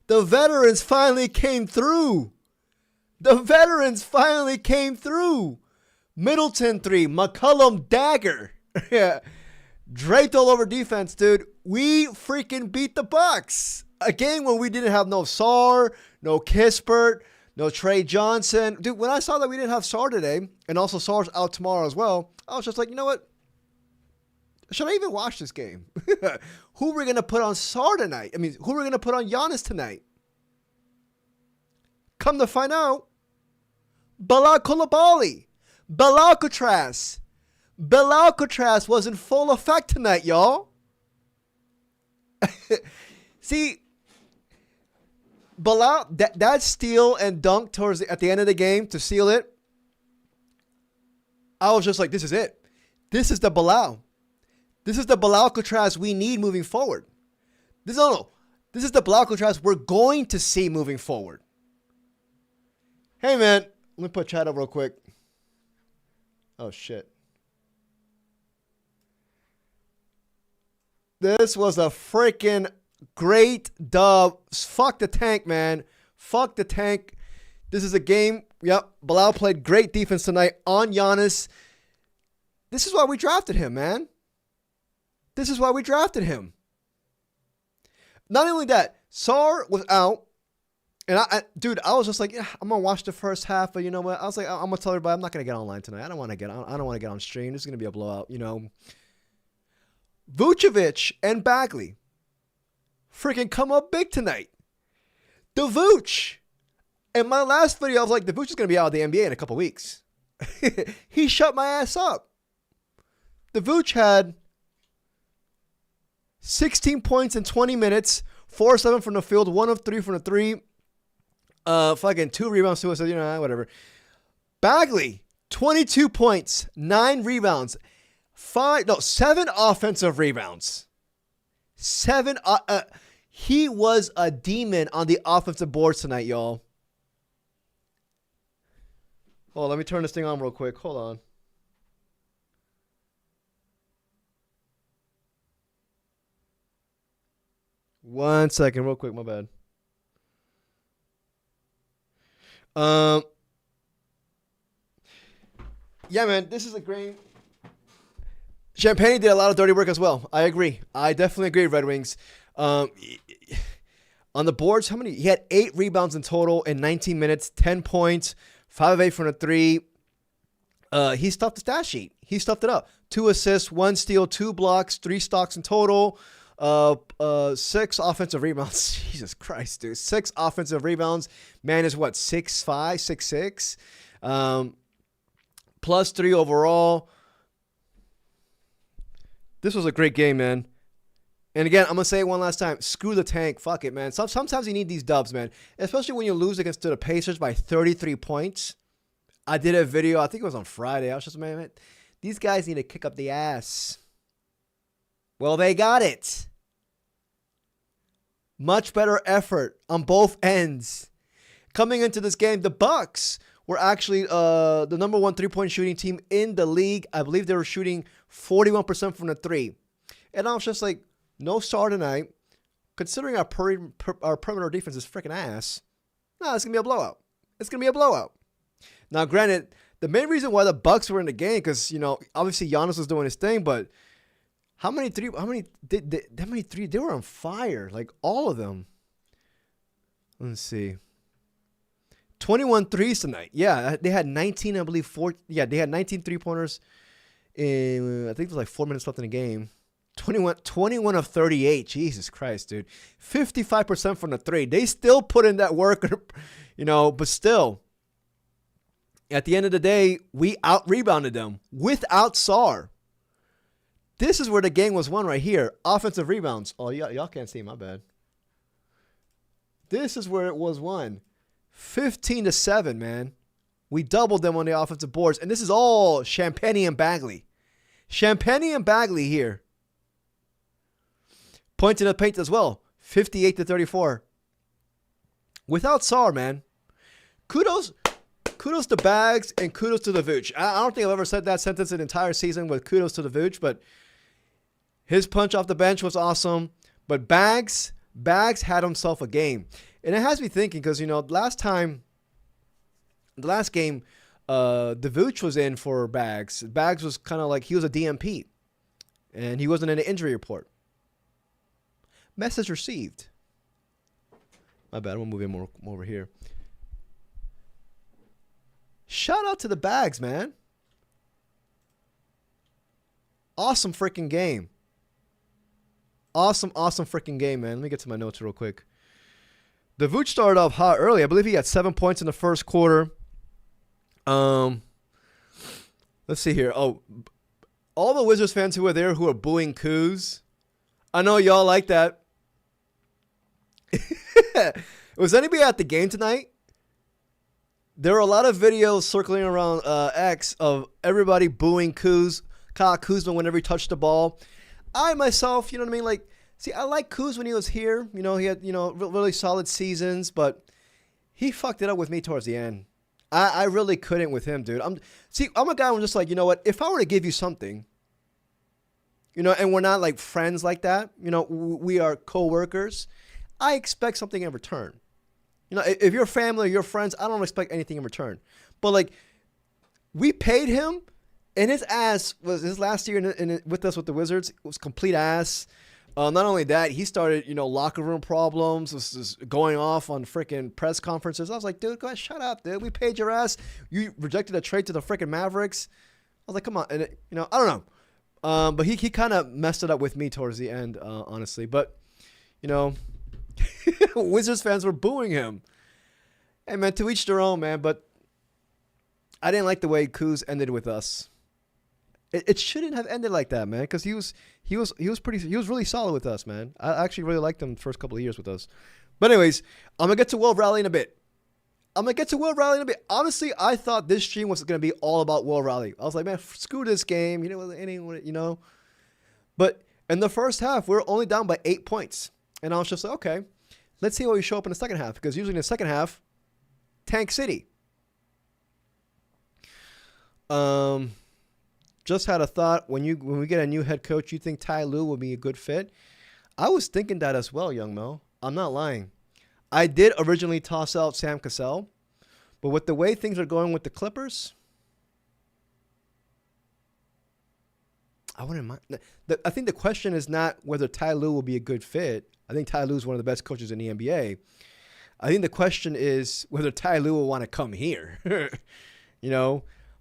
The veterans finally came through. The veterans finally came through. Middleton 3, McCollum dagger. Yeah. Draped all over defense, dude. We freaking beat the Bucks. A game when we didn't have no Sarr, no Kispert, no Trey Johnson. Dude, when I saw that we didn't have Sarr today, and also Sarr's out tomorrow as well, I was just like, you know what? Should I even watch this game? Who are we going to put on Sarr tonight? I mean, who are we going to put on Giannis tonight? Come to find out, Bilal Coulibaly, Belalcatraz was in full effect tonight, y'all. See, Bilal, that steal and dunk at the end of the game to seal it, I was just like, this is it. This is the Bilal. This is the Belalcatraz we need moving forward. This is the Belalcatraz we're going to see moving forward. Hey, man. Let me put chat up real quick. Oh, shit. This was a freaking great dub. Fuck the tank, man. Fuck the tank. This is a game. Yep. Bilal played great defense tonight on Giannis. This is why we drafted him, man. This is why we drafted him. Not only that, Sarr was out. And dude, I was just like, yeah, I'm gonna watch the first half, but you know what? I was like, I'm gonna tell everybody I'm not gonna get online tonight. I don't want to get on stream. This is gonna be a blowout, you know. Vucevic and Bagley freaking come up big tonight. The Vooch. In my last video, I was like, the Vooch is gonna be out of the NBA in a couple weeks. He shut my ass up. The Vooch had 16 points in 20 minutes, 4-7 from the field, 1 of 3 from the three. Fucking 2 rebounds, 2 assists, you know, whatever. Bagley, 22 points, 9 rebounds, 7 offensive rebounds. 7. He was a demon on the offensive boards tonight, y'all. Hold on, let me turn this thing on real quick. Hold on. One second, real quick, my bad. Yeah, man, this is a great. Champagne did a lot of dirty work as well. I agree. I definitely agree, Red Wings. On the boards, how many? He had 8 rebounds in total in 19 minutes, 10 points, 5 of 8 from the 3. He stuffed the stat sheet. He stuffed it up. 2 assists, 1 steal, 2 blocks, 3 stocks in total. 6 offensive rebounds. Jesus Christ, dude. 6 offensive rebounds. Man is what, 6'5", 6'6". Plus 3 overall. This was a great game, man. And again, I'm going to say it one last time. Screw the tank. Fuck it, man. Sometimes you need these dubs, man. Especially when you lose against the Pacers by 33 points. I did a video, I think it was on Friday. I was just, man, these guys need to kick up the ass. Well, they got it. Much better effort on both ends. Coming into this game, the Bucks were actually the number 1 3-point shooting team in the league. I believe they were shooting 41% from the 3. And I was just like, no Sarr tonight. Considering our perimeter defense is freaking ass, no, it's going to be a blowout. It's going to be a blowout. Now, granted, the main reason why the Bucks were in the game, because, you know, obviously Giannis was doing his thing, but how many three? They were on fire, like all of them. Let's see. 21 threes tonight. Yeah, they had 19, I believe. They had 19 3-pointers in, I think it was like 4 minutes left in the game. 21 of 38. Jesus Christ, dude. 55% from the 3. They still put in that work, you know, but still. At the end of the day, we out-rebounded them without Sarr. This is where the game was won right here. Offensive rebounds. Oh, y'all can't see, my bad. This is where it was won. 15-7, man. We doubled them on the offensive boards. And this is all Champagne and Bagley. Champagne and Bagley here. Points in the paint as well. 58-34. Without Sarr, man. Kudos to Bags and kudos to the Vooch. I don't think I've ever said that sentence an entire season with kudos to the Vooch, but his punch off the bench was awesome. But Bags had himself a game. And it has me thinking because, the last game, the Vooch was in for Bags. Bags was kind of like he was a DMP, and he wasn't in an injury report. Message received. My bad. I'm gonna move in more over here. Shout out to the Bags, man. Awesome freaking game. Awesome freaking game, man. Let me get to my notes real quick. The Vooch started off hot early. I believe he had 7 points in the first quarter. Let's see here. Oh, all the Wizards fans who were there who are booing Kuz. I know y'all like that. Was anybody at the game tonight? There were a lot of videos circling around X of everybody booing Kyle Kuzma whenever he touched the ball. I myself, you know what I mean? Like, see, I like Kuz when he was here. He had, really solid seasons, but he fucked it up with me towards the end. I really couldn't with him, dude. I'm a guy who's just like, you know what? If I were to give you something, and we're not like friends like that, we are co-workers, I expect something in return. If you're family or you're friends, I don't expect anything in return. But, like, we paid him, and his ass was his last year with us with the Wizards. It was complete ass. Not only that, he started, locker room problems, was going off on freaking press conferences. I was like, dude, go ahead, shut up, dude. We paid your ass. You rejected a trade to the freaking Mavericks. I was like, come on. And, I don't know. But he kind of messed it up with me towards the end, honestly. But, Wizards fans were booing him. Hey, man, to each their own, man. But I didn't like the way Kuz ended with us. It shouldn't have ended like that, man. Because he was really solid with us, man. I actually really liked him the first couple of years with us. But anyways, I'm gonna get to Will Riley in a bit. Honestly, I thought this stream was gonna be all about Will Riley. I was like, man, screw this game. But in the first half, we were only down by 8 points. And I was just like, okay, let's see how we show up in the second half. Because usually in the second half, Tank City. Just had a thought. When we get a new head coach, you think Ty Lue will be a good fit? I was thinking that as well, Young Mo. I'm not lying. I did originally toss out Sam Cassell. But with the way things are going with the Clippers, I wouldn't mind. I think the question is not whether Ty Lue will be a good fit. I think Ty Lue is one of the best coaches in the NBA. I think the question is whether Ty Lue will want to come here.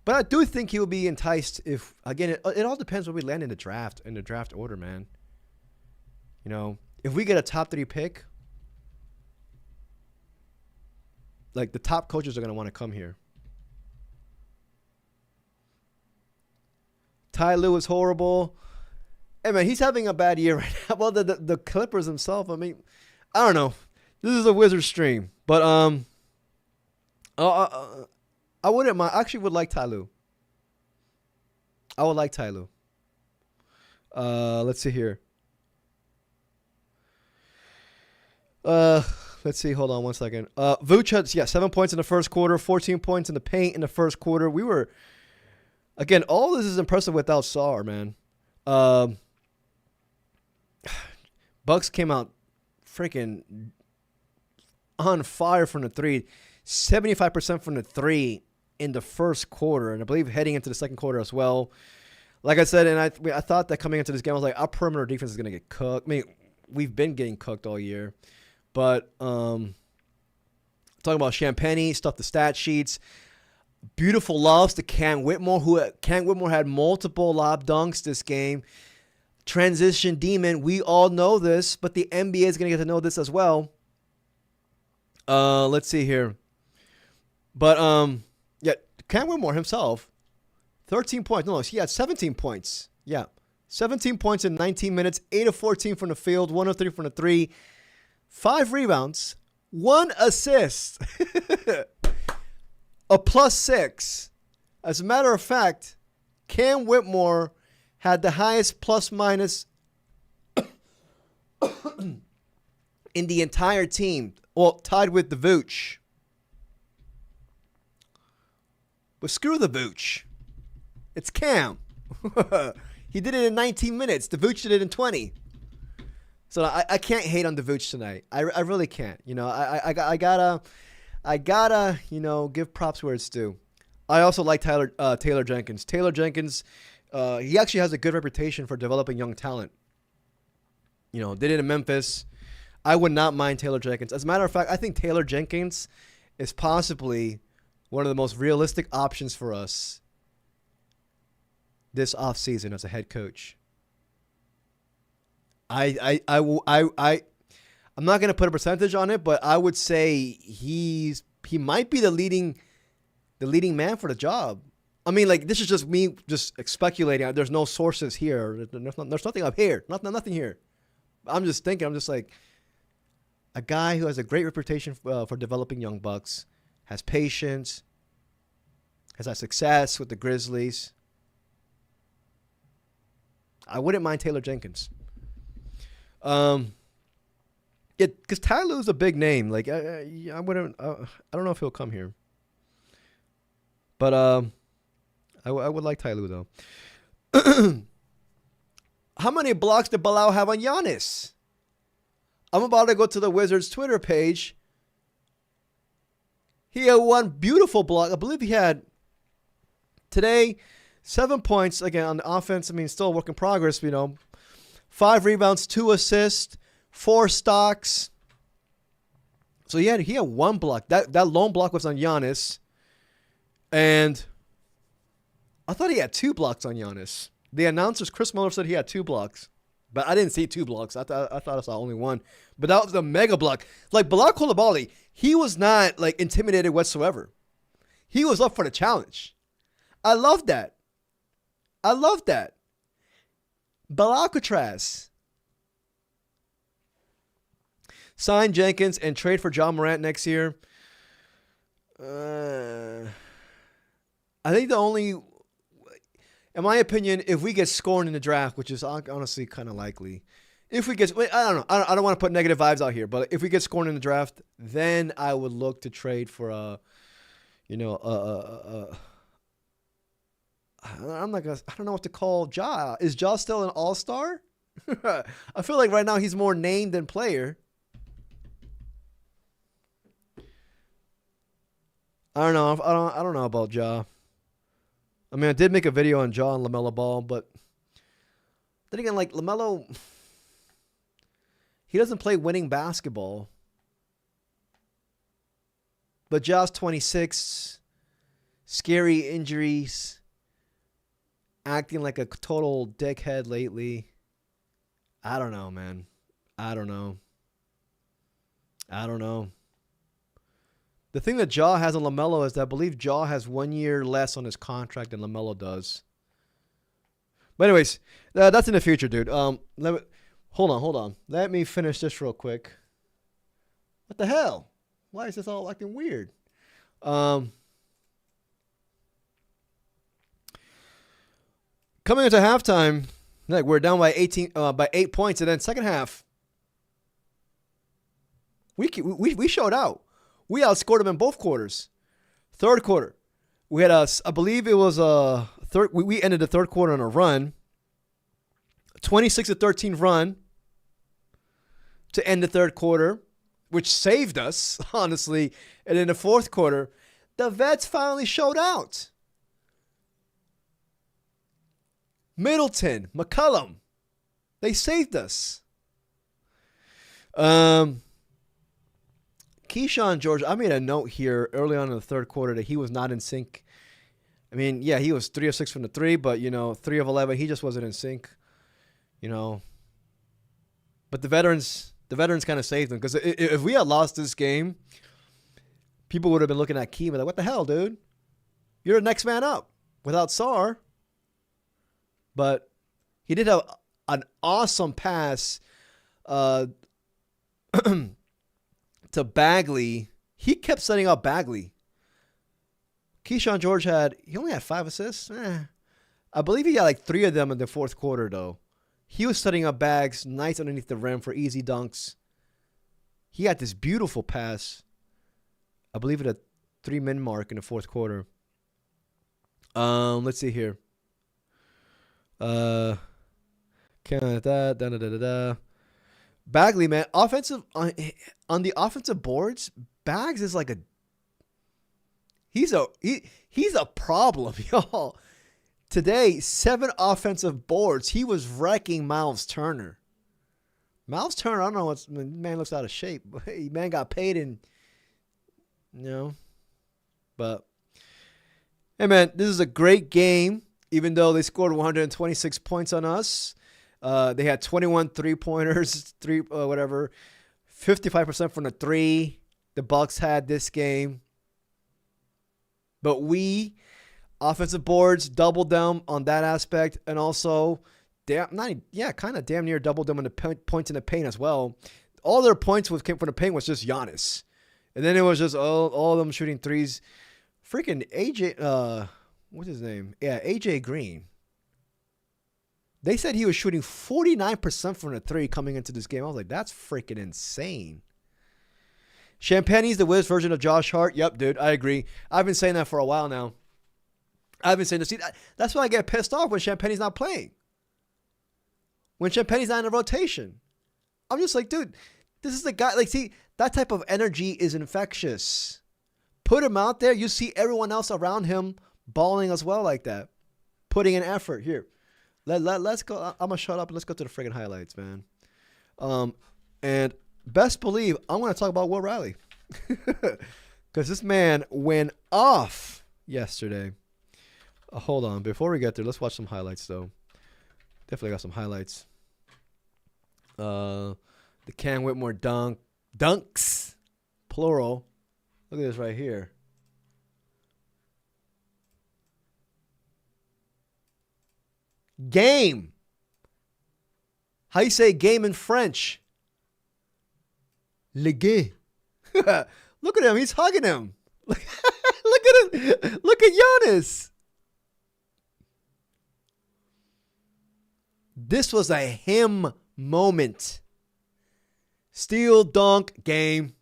But I do think he will be enticed if, again, it all depends where we land in the draft order, man. If we get a top 3 pick, like the top coaches are going to want to come here. Ty Lue is horrible. Hey, man, he's having a bad year right now. Well, the Clippers themselves, I mean, I don't know. This is a Wizards stream. But I wouldn't mind. I actually would like Ty Lue. I would like Ty Lue. Let's see here. Let's see. Hold on one second. Vooch had 7 points in the first quarter, 14 points in the paint in the first quarter. We were, again, all this is impressive without Sarr, man. Bucks came out freaking on fire from the three. 75% from the three in the first quarter, and I believe heading into the second quarter as well. Like I said, and I thought that coming into this game, I was like, our perimeter defense is going to get cooked. I mean, we've been getting cooked all year. But talking about Champagny, stuff the stat sheets. Beautiful lobs to Cam Whitmore, Cam Whitmore had multiple lob dunks this game. Transition demon, we all know this, but the NBA is going to get to know this as well. Let's see here. But, Cam Whitmore himself, 13 points. No, he had 17 points. Yeah, 17 points in 19 minutes, 8 of 14 from the field, 1 of 3 from the three, 5 rebounds, 1 assist, a +6. As a matter of fact, Cam Whitmore had the highest plus-minus in the entire team. Well, tied with the Vooch. But screw the Vooch. It's Cam. He did it in 19 minutes. The Vooch did it in 20. So I can't hate on the Vooch tonight. I really can't. You know, I gotta give props where it's due. I also like Taylor Jenkins. Taylor Jenkins, he actually has a good reputation for developing young talent. You know, did it in Memphis. I would not mind Taylor Jenkins. As a matter of fact, I think Taylor Jenkins is possibly one of the most realistic options for us this offseason as a head coach. I'm not going to put a percentage on it, but I would say he might be the leading man for the job. I mean, like, this is just me just speculating. There's no sources here. There's nothing up here. Nothing here. I'm just thinking. I'm just like, a guy who has a great reputation for developing young bucks, has patience, has had success with the Grizzlies. I wouldn't mind Taylor Jenkins. Because Ty Lue's a big name. Like, I wouldn't. I don't know if he'll come here. But I would like Ty Lue though. How many blocks did Bilal have on Giannis? I'm about to go to the Wizards Twitter page. He had one beautiful block. I believe he had today 7 points again on the offense. I mean, still a work in progress. 5 rebounds, 2 assists, 4 stocks. So he had one block. That lone block was on Giannis. And I thought he had 2 blocks on Giannis. The announcers, Chris Muller, said he had 2 blocks. But I didn't see 2 blocks. I thought I saw only 1. But that was a mega block. Like, Bilal Coulibaly, he was not, like, intimidated whatsoever. He was up for the challenge. I love that. Bilal Alcatraz. Sign Jenkins and trade for Ja Morant next year. I think the only, in my opinion, if we get scored in the draft, which is honestly kind of likely, if we get, I don't know, I don't want to put negative vibes out here, but if we get scored in the draft, then I would look to trade for I'm not gonna, I don't know what to call Ja. Is Ja still an all-star? I feel like right now he's more named than player. I don't know. I don't know about Ja. I mean, I did make a video on Ja and LaMelo Ball, but then again, like, LaMelo, he doesn't play winning basketball. But Ja's 26, scary injuries, acting like a total dickhead lately. I don't know, man. I don't know. The thing that Ja has on LaMelo is that I believe Ja has 1 year less on his contract than LaMelo does. But anyways, that's in the future, dude. Hold on. Let me finish this real quick. What the hell? Why is this all acting weird? Coming into halftime, like, we're down by 8 points, and then second half, we showed out. We outscored them in both quarters. Third quarter, we had I believe it was a third. We ended the third quarter on a run, 26-13 run to end the third quarter, which saved us, honestly. And in the fourth quarter, the vets finally showed out. Middleton, McCollum, they saved us. Keyshawn George, I made a note here early on in the third quarter that he was not in sync. I mean, yeah, he was 3 of 6 from the 3, but 3 of 11, he just wasn't in sync. But the veterans kind of saved him, because if we had lost this game, people would have been looking at Keem like, "What the hell, dude? You're the next man up without Sarr." But he did have an awesome pass to Bagley. He kept setting up Bagley. Keyshawn George he only had 5 assists. I believe he got like 3 of them in the fourth quarter, though. He was setting up bags nice underneath the rim for easy dunks. He had this beautiful pass, I believe at a 3-min mark in the fourth quarter. Let's see here. Bagley, man, offensive on the offensive boards, Bags is like a he's a problem, y'all. Today, 7 offensive boards. He was wrecking Miles Turner. Miles Turner, I don't know what's man looks out of shape. But hey, man got paid and but hey man, this is a great game. Even though they scored 126 points on us, they had 21 3-pointers, 55% from the 3. The Bucks had this game, but we offensive boards doubled them on that aspect, and also kind of damn near doubled them on the points in the paint as well. All their points came from the paint was just Giannis, and then it was just all of them shooting threes. Freaking AJ, what's his name? Yeah, AJ Green. They said he was shooting 49% from the 3 coming into this game. I was like, that's freaking insane. Champagne's the Wiz version of Josh Hart. Yep, dude, I agree. I've been saying that for a while now. I've been saying this. See, that's why I get pissed off when Champagne's not playing. When Champagne's not in the rotation. I'm just like, dude, this is the guy. Like, see, that type of energy is infectious. Put him out there. You see everyone else around him balling as well like that. Putting in effort. Here. Let's go. I'm going to shut up and let's go to the friggin' highlights, man. And best believe I'm going to talk about Will Riley. Because this man went off yesterday. Hold on. Before we get there, let's watch some highlights, though. Definitely got some highlights. The Cam Whitmore dunks, plural. Look at this right here. Game. How you say game in French? Le gay. Look at him. He's hugging him. Look at him. Look at Giannis. This was a him moment. Steal, dunk, game.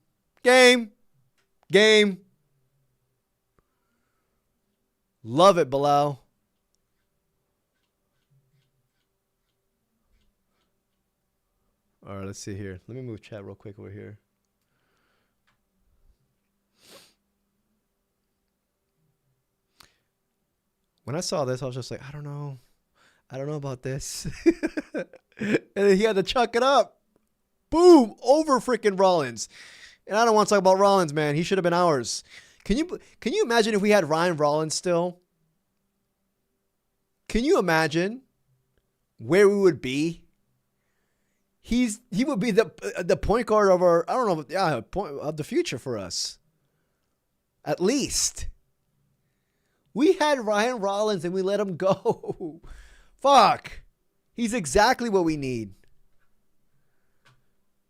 Love it, Bilal. All right, let's see here. Let me move chat real quick over here. When I saw this, I was just like, I don't know about this. And then he had to chuck it up. Boom, over freaking Rollins. And I don't want to talk about Rollins, man. He should have been ours. Can you imagine if we had Ryan Rollins still? Can you imagine where we would be? He would be the point guard of our, I don't know, of the future for us. At least. We had Ryan Rollins and we let him go. Fuck. He's exactly what we need.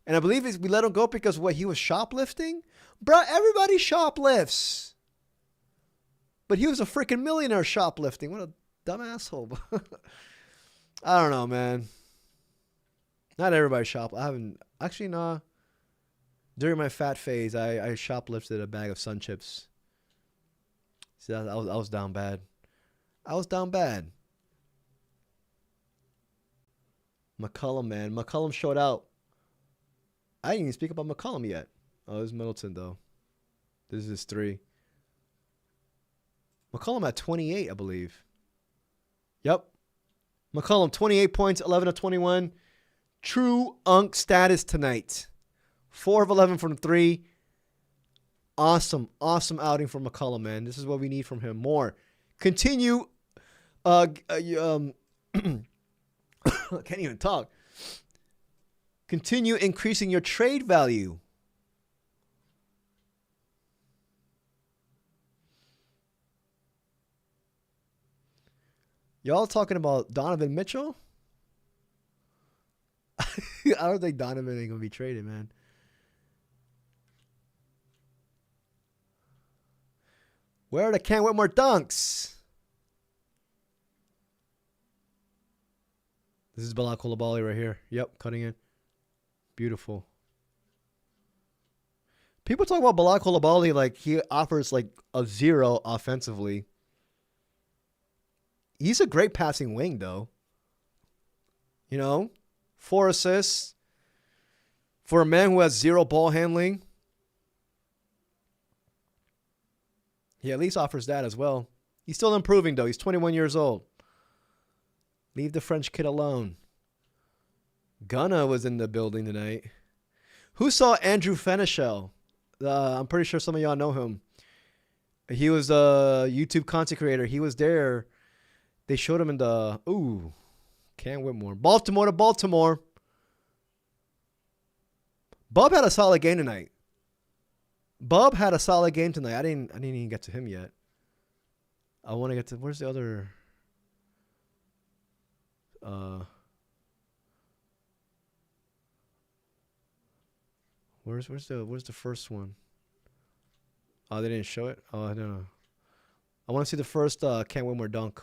And I believe we let him go because he was shoplifting? Bro, everybody shoplifts. But he was a freaking millionaire shoplifting. What a dumb asshole. I don't know, man. Not everybody shoplifts. I haven't. Actually, no. During my fat phase, I shoplifted a bag of Sun Chips. See, I was down bad. McCollum, man. McCollum showed out. I didn't even speak about McCollum yet. Oh, this is Middleton, though. This is his 3. McCollum at 28, I believe. Yep. McCollum, 28 points, 11 of 21. True Unk status tonight. 4 of 11 from 3. Awesome outing from McCollum, man. This is what we need from him. More. Continue. I can't even talk. Continue increasing your trade value. Y'all talking about Donovan Mitchell? I don't think Donovan ain't going to be traded, man. Where are the Cam Whitmore dunks? This is Bilal Coulibaly right here. Yep, cutting in. Beautiful. People talk about Bilal Coulibaly like he offers like a 0 offensively. He's a great passing wing, though. 4 assists. For a man who has zero ball handling, he at least offers that as well. He's still improving, though. He's 21 years old. Leave the French kid alone. Gunna was in the building tonight. Who saw Andrew Fenichel? I'm pretty sure some of y'all know him. He was a YouTube content creator. He was there. They showed him in the... Ooh. Cam Whitmore. Baltimore to Baltimore. Bub had a solid game tonight. I didn't even get to him yet. I want to get to... Where's the other... Where's the first one? Oh, they didn't show it? Oh, I don't know. I want to see the first Cam Whitmore dunk.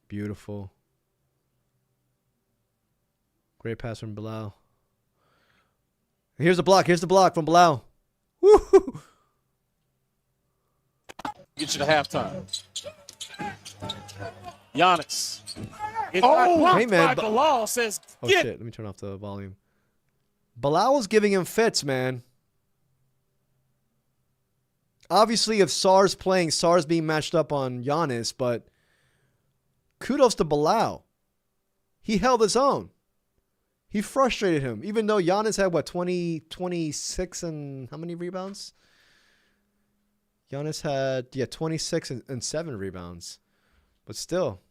Beautiful. Great pass from Bilal. Here's the block from Bilal. Woo! Get you to halftime. Giannis. Hey man. Bilal says, oh shit, let me turn off the volume. Bilal was giving him fits, man. Obviously, if SAR's playing, SAR's being matched up on Giannis, but kudos to Bilal. He held his own. He frustrated him, even though Giannis had, 26 and how many rebounds? Giannis had, 26 and 7 rebounds. But still.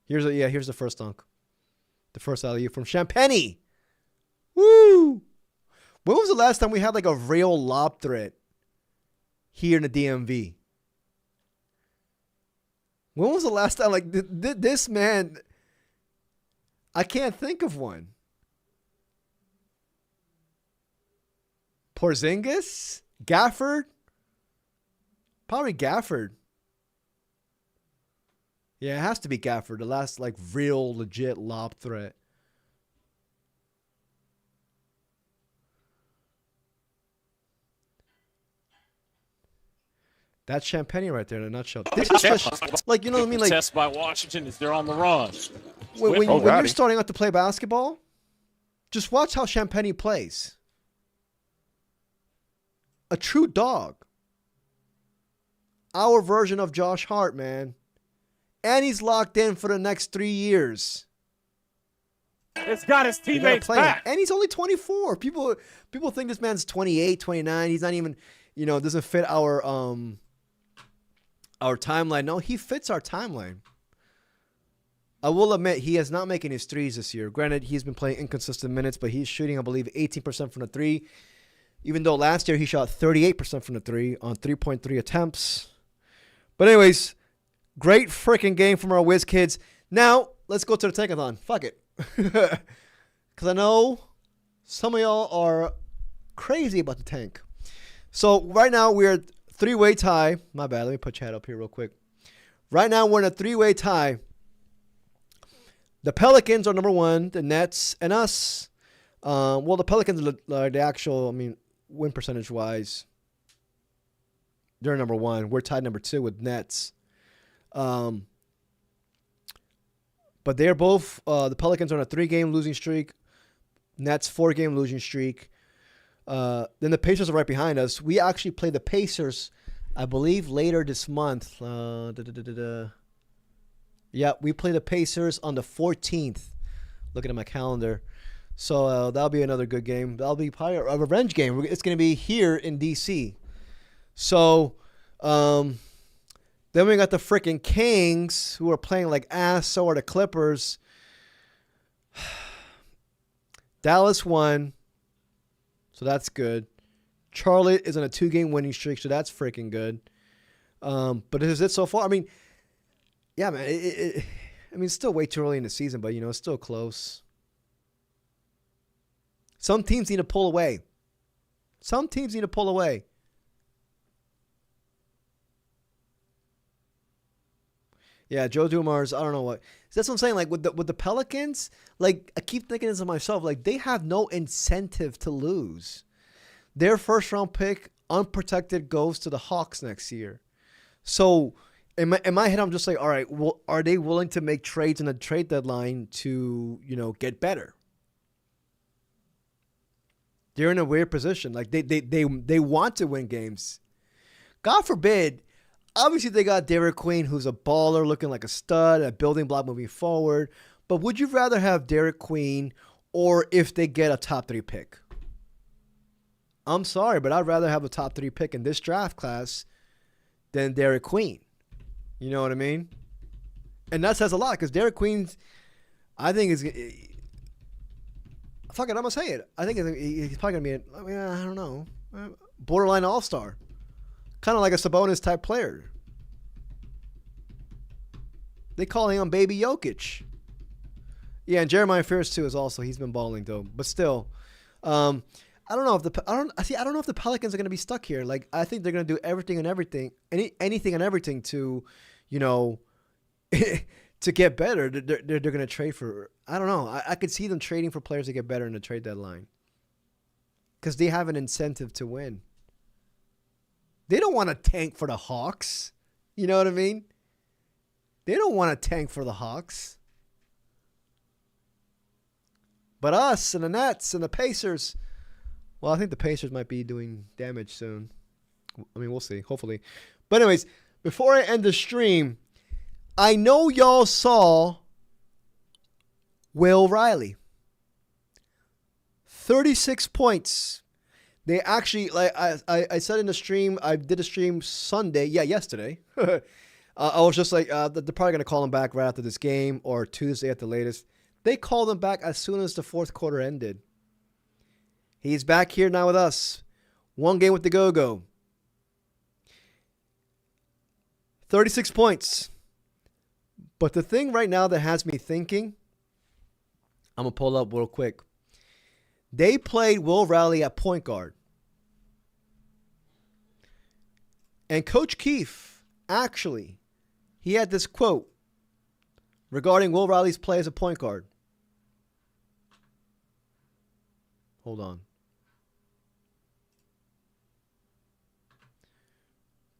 Here's the first dunk. The first alley-oop from Champagny. Woo! When was the last time we had like a real lob threat here in the DMV? When was the last time, like, this man, I can't think of one. Porzingis? Gafford? Probably Gafford. Yeah, it has to be Gafford. The last, like, real, legit lob threat. That's Champagny right there in a nutshell. This is just, like, you know what I mean? Like, test by Washington is they're on the run. When you're starting out to play basketball, just watch how Champagny plays. A true dog. Our version of Josh Hart, man. And he's locked in for the next 3 years. It's got his teammates back. And he's only 24. People think this man's 28, 29. He's not even, doesn't fit our timeline. No, he fits our timeline. I will admit he is not making his threes this year. Granted, he's been playing inconsistent minutes, but he's shooting, I believe, 18% from the three. Even though last year he shot 38% from the three on 3.3 attempts. But anyways, great freaking game from our Wiz kids. Now, let's go to the tankathon. Fuck it. Because I know some of y'all are crazy about the tank. So right now we're at three-way tie. My bad. Let me put chat up here real quick. Right now we're in a three-way tie. The Pelicans are number one, the Nets, and us. Well, the Pelicans are the actual, win percentage-wise, they're number one. We're tied number two with Nets. But they're both, the Pelicans are on a 3-game losing streak. Nets, 4-game losing streak. Then the Pacers are right behind us. We actually play the Pacers, I believe, later this month. Yeah, we play the Pacers on the 14th. Looking at my calendar. So that'll be another good game. That'll be probably a revenge game. It's going to be here in D.C. So then we got the freaking Kings, who are playing like ass. So are the Clippers. Dallas won. So that's good. Charlotte is on a 2-game winning streak. So that's freaking good. But is it so far? Yeah, man. It's still way too early in the season, but, it's still close. Some teams need to pull away. Yeah, Joe Dumars, I don't know what. That's what I'm saying. Like, with the Pelicans, like, I keep thinking this to myself. Like, they have no incentive to lose. Their first-round pick, unprotected, goes to the Hawks next year. So in my head, I'm just like, all right, well, are they willing to make trades in the trade deadline to, get better? They're in a weird position. Like they want to win games. God forbid. Obviously, they got Derek Queen, who's a baller, looking like a stud, a building block moving forward. But would you rather have Derek Queen or if they get a top 3 pick? I'm sorry, but I'd rather have a top 3 pick in this draft class than Derek Queen. You know what I mean? And that says a lot because Derek Queen's, I think, is. Fuck it, I'm going to say it. I think he's probably going to be, I don't know, borderline all-star. Kind of like a Sabonis type player. They call him Baby Jokic. Yeah, and Jeremiah Fears too is also, he's been balling though. But still, I don't know if the Pelicans are going to be stuck here. Like, I think they're going to do anything and everything to, to get better. They're going to trade for. I don't know. I could see them trading for players to get better in the trade deadline because they have an incentive to win. They don't want to tank for the Hawks. You know what I mean? They don't want to tank for the Hawks. But us and the Nets and the Pacers, well, I think the Pacers might be doing damage soon. I mean, we'll see, hopefully. But anyways, before I end the stream, I know y'all saw Will Riley. 36 points. They actually, like I said in the stream, I did a stream Sunday, yesterday. I was just like, they're probably going to call him back right after this game or Tuesday at the latest. They called him back as soon as the fourth quarter ended. He's back here now with us. One game with the Go-Go. 36 points. But the thing right now that has me thinking, I'm going to pull up real quick. They played Will Riley at point guard. And Coach Keefe, actually, he had this quote regarding Will Riley's play as a point guard. Hold on.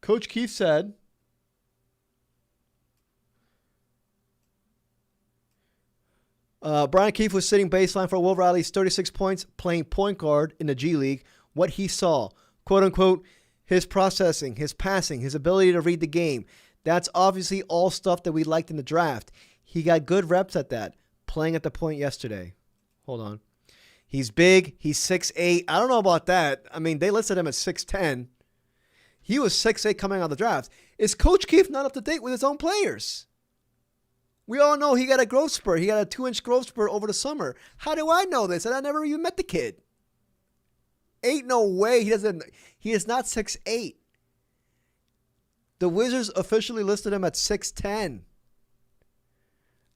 Coach Keefe said, Brian Keefe was sitting baseline for Will Riley's 36 points playing point guard in the G League. What he saw, quote unquote, his processing, his passing, his ability to read the game. That's obviously all stuff that we liked in the draft. He got good reps at that, playing at the point yesterday. Hold on. He's big. He's 6'8". I don't know about that. I mean, they listed him at 6'10". He was 6'8" coming out of the draft. Is Coach Keefe not up to date with his own players? We all know he got a growth spurt. He got a 2-inch growth spurt over the summer. How do I know this? And I never even met the kid. Ain't no way. He is not 6'8". The Wizards officially listed him at 6'10".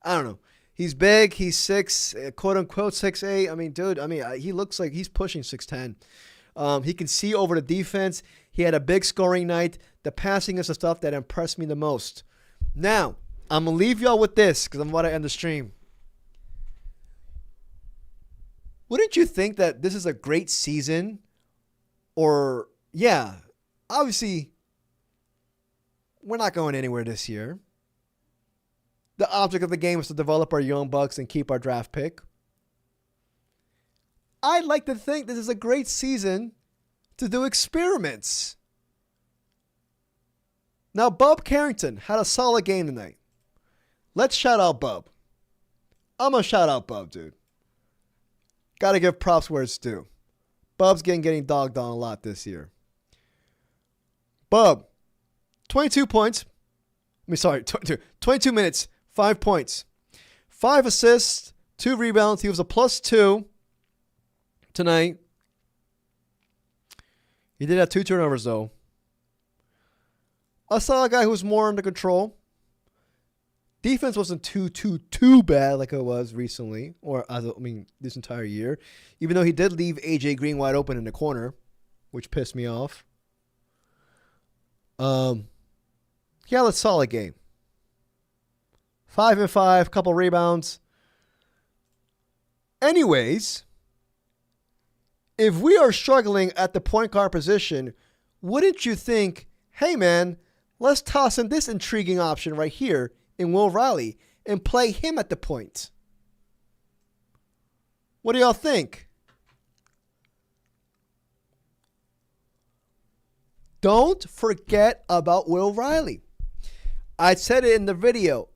I don't know. He's big. He's quote unquote 6'8". I mean, dude, he looks like he's pushing 6'10". He can see over the defense. He had a big scoring night. The passing is the stuff that impressed me the most. Now, I'm going to leave y'all with this because I'm about to end the stream. Wouldn't you think that this is a great season? Or, yeah, obviously, we're not going anywhere this year. The object of the game is to develop our young bucks and keep our draft pick. I'd like to think this is a great season to do experiments. Now, Bub Carrington had a solid game tonight. Let's shout out Bub. I'm going to shout out Bub, dude. Got to give props where it's due. Bub's getting dogged on a lot this year. Bub, 22 points. 22 minutes, 5 points. 5 assists, 2 rebounds. He was a +2 tonight. He did have 2 turnovers, though. I saw a guy who was more under control. Defense wasn't too bad like it was recently, this entire year. Even though he did leave AJ Green wide open in the corner, which pissed me off. He had a solid game. 5 and 5, couple rebounds. Anyways, if we are struggling at the point guard position, wouldn't you think, hey man, Let's toss in this intriguing option right here in Will Riley and play him at the point. What do y'all think? Don't forget about Will Riley. I said it in the video.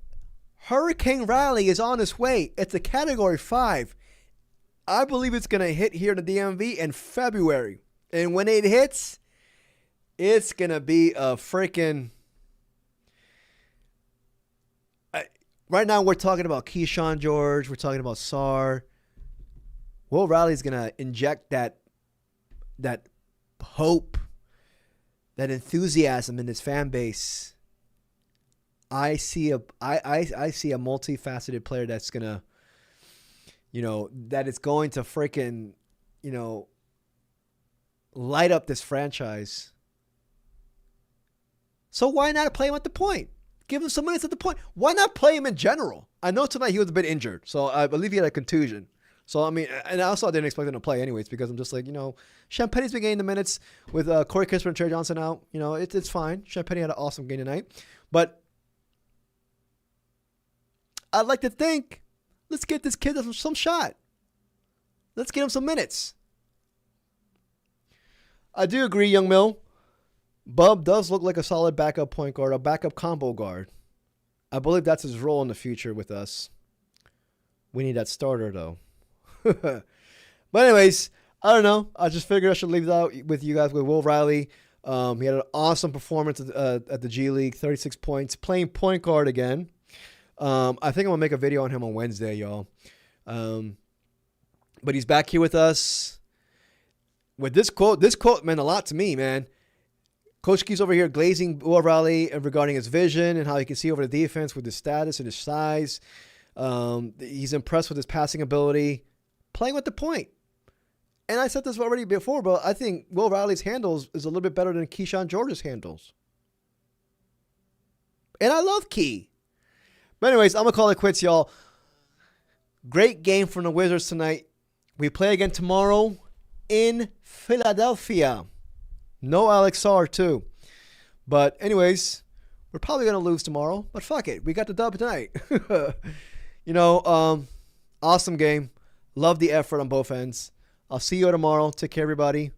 Hurricane Riley is on its way. It's a Category 5. I believe it's going to hit here in the DMV in February. And when it hits, it's going to be a freaking... Right now we're talking about Keyshawn George. We're talking about Sarr. Will Riley's going to inject that hope, that enthusiasm in his fan base. I see a multifaceted player that's going to, that is going to freaking, light up this franchise. So why not play him at the point? Give him some minutes at the point. Why not play him in general? I know tonight he was a bit injured, so I believe he had a contusion. So, I mean, and also I didn't expect him to play anyways because I'm just like, Champagne's been getting the minutes with Corey Kispert and Trey Johnson out. It's fine. Champagne had an awesome game tonight. But I'd like to think, let's get this kid some shot. Let's get him some minutes. I do agree, Young Mill. Bub does look like a solid backup point guard, a backup combo guard. I believe that's his role in the future with us. We need that starter, though. But anyways, I don't know. I just figured I should leave that out with you guys with Will Riley. He had an awesome performance at the G League, 36 points, playing point guard again. I think I'm going to make a video on him on Wednesday, y'all. But he's back here with us. With this quote meant a lot to me, man. Coach Key's over here glazing Will Riley regarding his vision and how he can see over the defense with his status and his size. He's impressed with his passing ability, playing with the point. And I said this already before, but I think Will Riley's handles is a little bit better than Keyshawn George's handles. And I love Key. But anyways, I'm going to call it quits, y'all. Great game from the Wizards tonight. We play again tomorrow in Philadelphia. No Alex Sarr, too. But anyways, we're probably going to lose tomorrow. But fuck it. We got the dub tonight. Awesome game. Love the effort on both ends. I'll see you tomorrow. Take care, everybody.